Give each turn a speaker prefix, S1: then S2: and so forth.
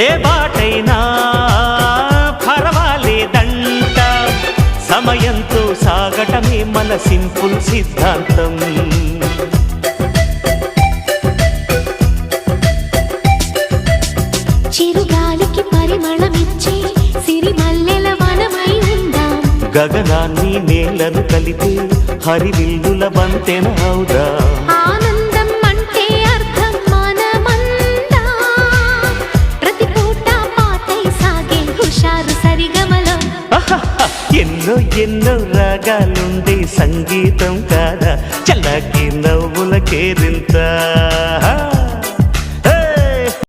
S1: ఏ బాటైనా పర్వాలేదంట, సమయంతో సాగటమే మన సింపుల్ సిద్ధాంతం.
S2: చిరుగాలికి పరిమళమిచ్చే సిరిమల్లెల వనమై ఉందాం,
S1: గగనాన్ని నేలను కలిపే హరివిల్లుల బంతెన అవుదాం.
S2: ఆనందం అంటే అర్థం మనమందా, ప్రతి పూట పాటై సాగే హుషారు సరిగమలో.
S1: ఎన్నో ఎన్నో రాగాలుండే సంగీతం కాదా, చల్లకి నవ్వుల కేరింత.